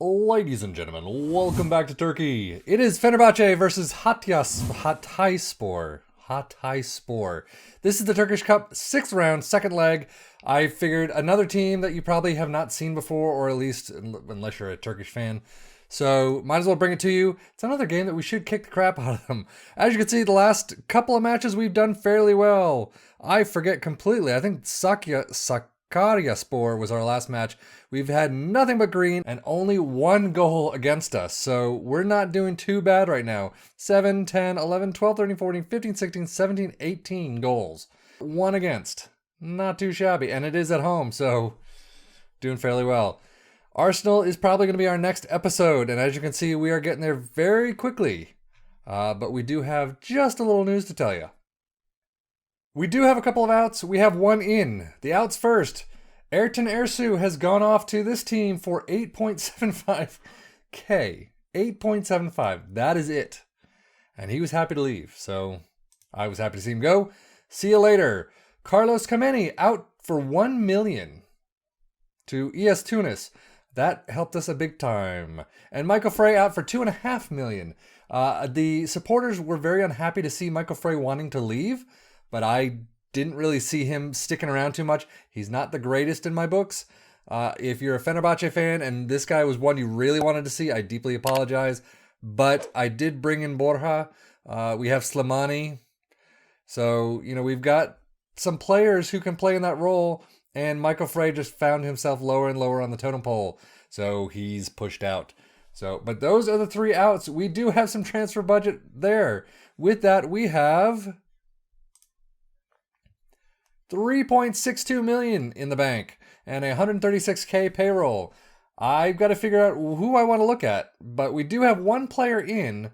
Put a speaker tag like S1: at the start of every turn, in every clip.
S1: Ladies and gentlemen, welcome back to Turkey. It is Fenerbahçe versus Hatayspor. This is the Turkish Cup 6th round, second leg. I figured another team that you probably have not seen before, or at least unless you're a Turkish fan. So might as well bring it to you. It's another game that we should kick the crap out of them. As you can see, the last couple of matches we've done fairly well. I forget completely. I think Sakaryaspor was our last match. We've had nothing but green and only one goal against us. So we're not doing too bad right now. 7, 10, 11, 12, 13, 14, 15, 16, 17, 18 goals. One against. Not too shabby. And it is at home, so doing fairly well. Arsenal is probably going to be our next episode. And as you can see, we are getting there very quickly. But we do have just a little news to tell you. We do have a couple of outs. We have one in. The outs first. Ertan Ersu has gone off to this team for 8.75K. 8.75. That is it. And he was happy to leave. So I was happy to see him go. See you later. Carlos Kameni out for 1 million to ES Tunis. That helped us a big time. And Michael Frey out for 2.5 million. The supporters were very unhappy to see Michael Frey wanting to leave, but I didn't really see him sticking around too much. He's not the greatest in my books. If you're a Fenerbahçe fan and this guy was one you really wanted to see, I deeply apologize. But I did bring in Borja. We have Slimani. So, we've got some players who can play in that role. And Michael Frey just found himself lower and lower on the totem pole. So he's pushed out. But those are the three outs. We do have some transfer budget there. With that, we have 3.62 million in the bank and 136K payroll. I've got to figure out who I want to look at, but we do have one player in,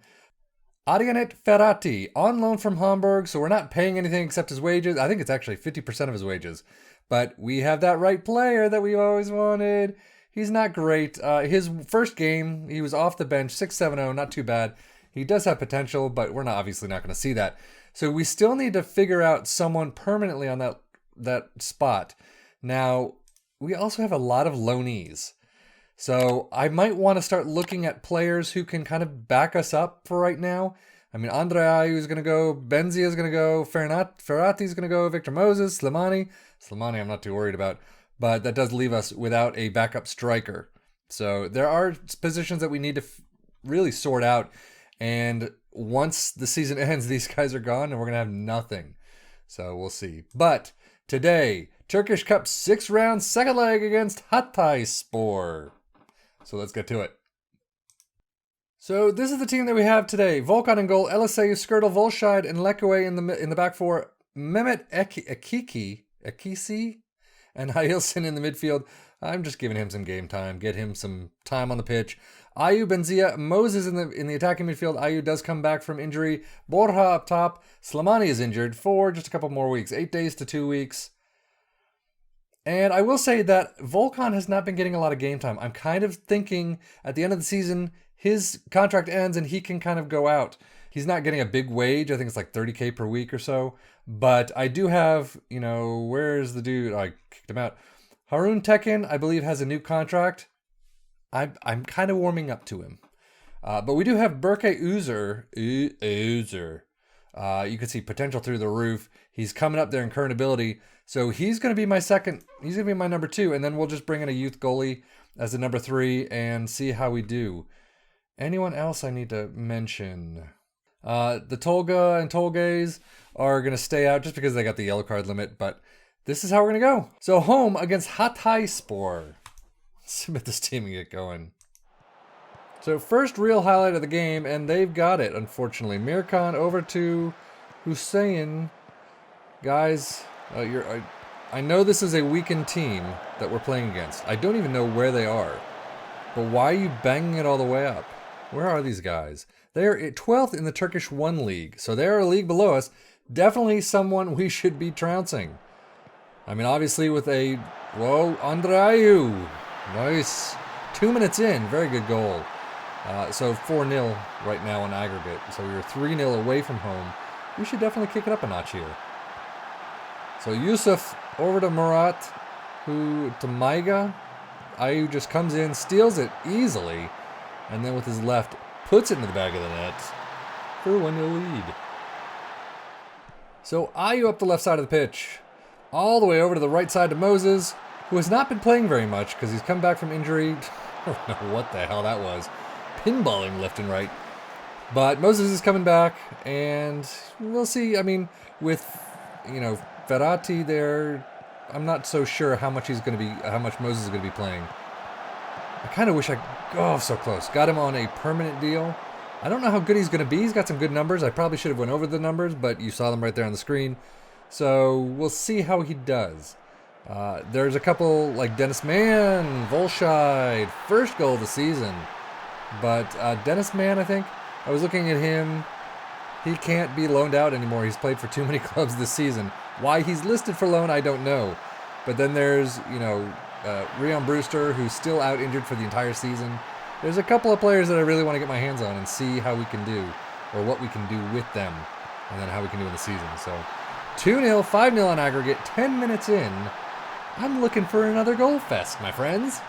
S1: Adianet Ferrati, on loan from Hamburg, so we're not paying anything except his wages. I think it's actually 50% of his wages, but we have that right player that we always wanted. He's not great. His first game, he was off the bench, 6.70, not too bad. He does have potential, but we're obviously not going to see that. So we still need to figure out someone permanently on that spot. Now, we also have a lot of loanees. So I might want to start looking at players who can kind of back us up for right now. I mean, Andre Ayew is going to go, Benzia is going to go, Ferrati is going to go, Victor Moses, Slimani I'm not too worried about, but that does leave us without a backup striker. So there are positions that we need to really sort out, and once the season ends, these guys are gone and we're going to have nothing. So we'll see. But today, Turkish Cup 6th round, second leg against Hatayspor. So let's get to it. So this is the team that we have today. Volkan in goal, Eliseu, Skirtle, Volshide, and Lekue in the back four. Mehmet Ekisi, and Hailson in the midfield. I'm just giving him some game time. Get him some time on the pitch. Ayew, Benzia, Moses in the attacking midfield. Ayew does come back from injury. Borja up top. Slimani is injured for just a couple more weeks. 8 days to 2 weeks. And I will say that Volkan has not been getting a lot of game time. I'm kind of thinking at the end of the season, his contract ends and he can kind of go out. He's not getting a big wage. I think it's like 30K per week or so. But I do have, where's the dude? I kicked him out. Harun Tekin, I believe, has a new contract. I'm kind of warming up to him. But we do have Berke Uzer. You can see potential through the roof. He's coming up there in current ability. So he's going to be my second. He's going to be my number 2. And then we'll just bring in a youth goalie as a number 3 and see how we do. Anyone else I need to mention? The Tolga and Tolgays are going to stay out just because they got the yellow card limit. But this is how we're going to go. So home against Hatayspor. Submit this team and get going. So first real highlight of the game, and they've got it, unfortunately. Mirkan over to Hussein. Guys, I know this is a weakened team that we're playing against. I don't even know where they are. But why are you banging it all the way up? Where are these guys? They are 12th in the Turkish 1 league. So they're a league below us. Definitely someone we should be trouncing. I mean, obviously with a... Whoa, Andre Ayew. Nice. 2 minutes in. Very good goal. So 4-0 right now on aggregate. So we were 3-0 away from home. We should definitely kick it up a notch here. So Yusuf over to Murat, to Maiga. Ayew just comes in, steals it easily, and then with his left, puts it into the back of the net for a 1-0 lead. So Ayew up the left side of the pitch, all the way over to the right side to Moses, who has not been playing very much because he's come back from injury. I don't know what the hell that was. Pinballing left and right. But Moses is coming back, and we'll see. I mean, with, Verratti there, I'm not so sure how much Moses is going to be playing. I kind of wish so close. Got him on a permanent deal. I don't know how good he's going to be. He's got some good numbers. I probably should have went over the numbers, but you saw them right there on the screen. So we'll see how he does. There's a couple like Dennis Mann, Volscheid, first goal of the season. But Dennis Mann, I think, I was looking at him. He can't be loaned out anymore. He's played for too many clubs this season. Why he's listed for loan, I don't know. But then there's, Rion Brewster, who's still out injured for the entire season. There's a couple of players that I really want to get my hands on and see how we can do, or what we can do with them, and then how we can do in the season. So 2-0, 5-0 on aggregate, 10 minutes in. I'm looking for another goal fest, my friends.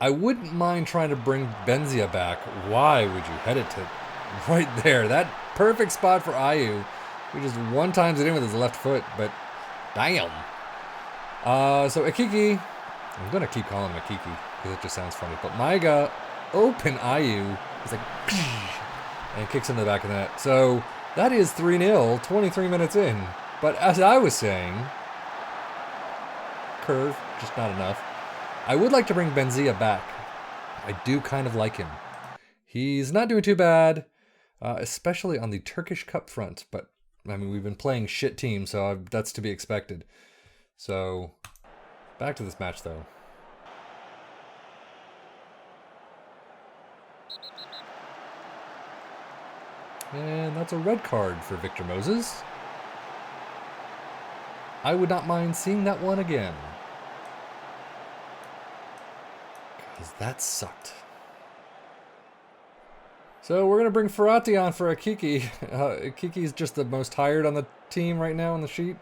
S1: I wouldn't mind trying to bring Benzia back. Why would you head it to right there? That perfect spot for Ayew. He just one-times it in with his left foot, but damn. So Akiki, I'm going to keep calling him Akiki because it just sounds funny. But Maiga, open Ayew. He's like, and kicks into the back of the net. So that is 3-0, 23 minutes in. But as I was saying, curve, just not enough. I would like to bring Benzia back. I do kind of like him. He's not doing too bad, especially on the Turkish Cup front. But, I mean, we've been playing shit teams, so that's to be expected. So, back to this match, though. And that's a red card for Victor Moses. I would not mind seeing that one again. Because that sucked. So we're going to bring Verratti on for Akiki. Akiki's just the most tired on the team right now on the sheet.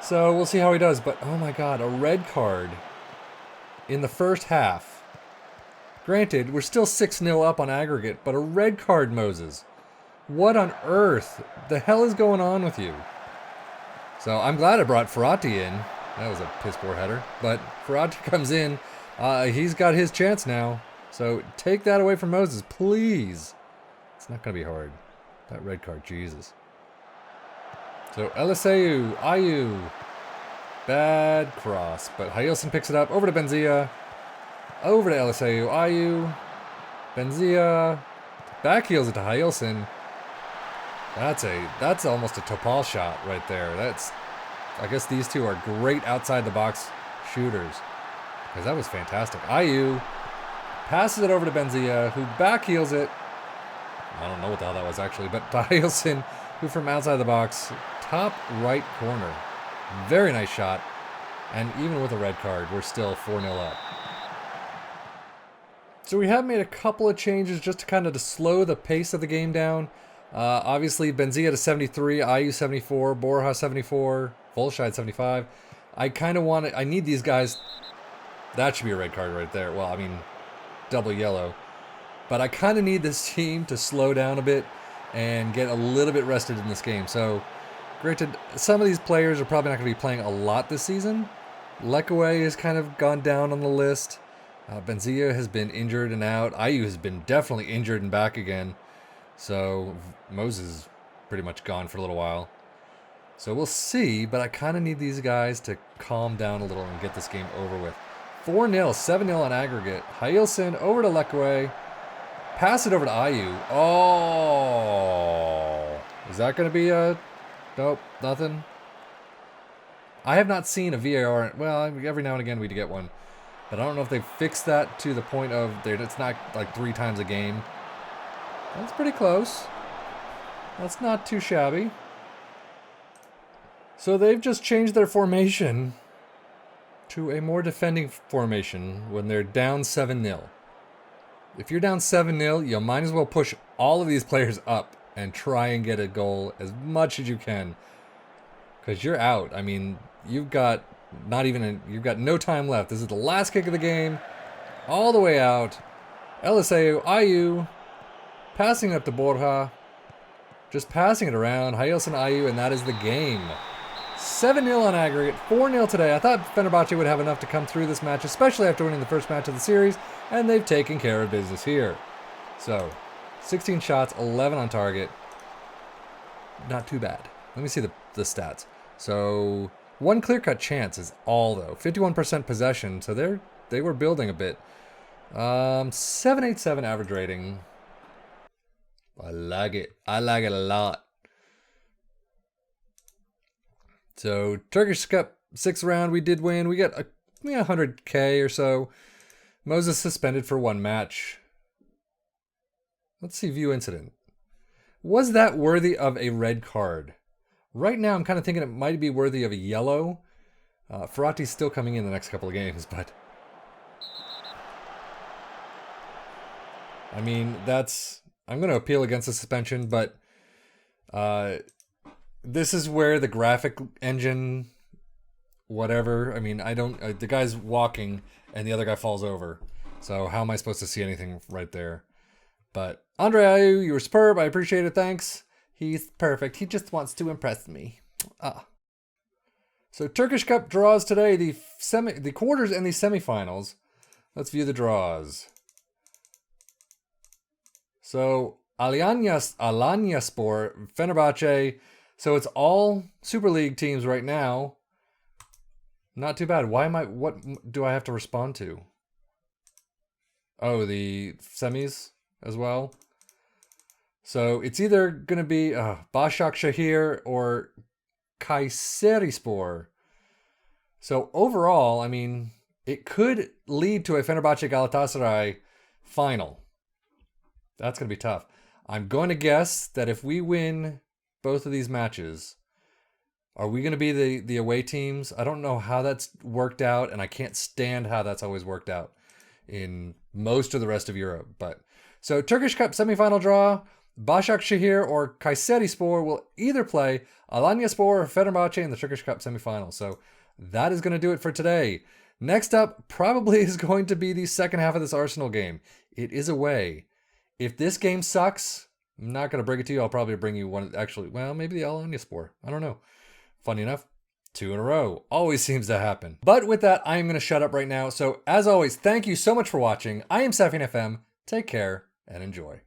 S1: So we'll see how he does. But, oh my god, a red card in the first half. Granted, we're still 6-0 up on aggregate, but a red card, Moses. What on earth? The hell is going on with you? So I'm glad I brought Verratti in. That was a piss poor header. But Verratti comes in. He's got his chance now. So take that away from Moses, please. It's not going to be hard. That red card, Jesus. So Eliseu, Ayew. Bad cross. But Hailson picks it up. Over to Benzia. Over to Eliseu, Ayew. Benzia. Back heels it to Hailson. That's almost a Topal shot right there. I guess these two are great outside the box shooters. Because that was fantastic. Ayew passes it over to Benzia, who back heels it. I don't know what the hell that was actually, but to Hailson, who from outside the box, top right corner. Very nice shot. And even with a red card, we're still 4-0 up. So we have made a couple of changes just to kind of slow the pace of the game down. Obviously, Benzia to 73, Ayew 74, Borja 74, Volscheid 75. I need these guys. That should be a red card right there. Well, I mean, double yellow. But I kind of need this team to slow down a bit and get a little bit rested in this game. So, granted, some of these players are probably not going to be playing a lot this season. Lekaway has kind of gone down on the list. Benzia has been injured and out. Ayew has been definitely injured and back again. So, Moses is pretty much gone for a little while. So we'll see, but I kind of need these guys to calm down a little and get this game over with. 4-0, 7-0 on aggregate. Hailson over to Lekaway. Pass it over to Ayew. Oh! Is that going to be a... Nope, nothing. I have not seen a VAR. Well, every now and again we do get one. But I don't know if they've fixed that to the point of it's not like 3 times a game. That's pretty close. That's not too shabby. So they've just changed their formation to a more defending formation when they're down 7-0. If you're down 7-0, you might as well push all of these players up and try and get a goal as much as you can. Because you're out. I mean, you've got Not even, you've got no time left. This is the last kick of the game. All the way out. Eliseu, Ayu, passing up to Borja. Just passing it around. Hailson, Ayu, and that is the game. 7-0 on aggregate, 4-0 today. I thought Fenerbahçe would have enough to come through this match, especially after winning the first match of the series, and they've taken care of business here. So, 16 shots, 11 on target. Not too bad. Let me see the stats. So, one clear-cut chance is all, though. 51% possession, so they were building a bit. 787 average rating. I like it. I like it a lot. So, Turkish Cup 6th round, we did win. We got 100K or so. Moses suspended for 1 match. Let's see, view incident. Was that worthy of a red card? Right now, I'm kind of thinking it might be worthy of a yellow. Ferrati's still coming in the next couple of games, but... I mean, I'm going to appeal against the suspension, but... this is where the graphic engine, whatever, I mean, the guy's walking and the other guy falls over. So how am I supposed to see anything right there? But Andre Ayew, you were superb. I appreciate it. Thanks. He's perfect. He just wants to impress me. So Turkish Cup draws today, the quarters and the semifinals. Let's view the draws. So Alanyaspor, Fenerbahçe. So it's all Super League teams right now. Not too bad. What do I have to respond to? Oh, the semis as well. So it's either going to be Başakşehir or Kayserispor. So overall, I mean, it could lead to a Fenerbahçe Galatasaray final. That's going to be tough. I'm going to guess that if we win both of these matches, are we going to be the away teams? I don't know how that's worked out, and I can't stand how that's always worked out in most of the rest of Europe. But so Turkish Cup semifinal draw, Başakşehir or Kayserispor will either play Alanyaspor or Fenerbahçe in the Turkish Cup semifinal. So that is going to do it for today. Next up probably is going to be the second half of this Arsenal game. It is away. If this game sucks, I'm not going to bring it to you. I'll probably bring you one, actually, well, maybe the Alanyaspor. I don't know. Funny enough, 2 in a row. Always seems to happen. But with that, I am going to shut up right now. So as always, thank you so much for watching. I am sefian.FM. Take care and enjoy.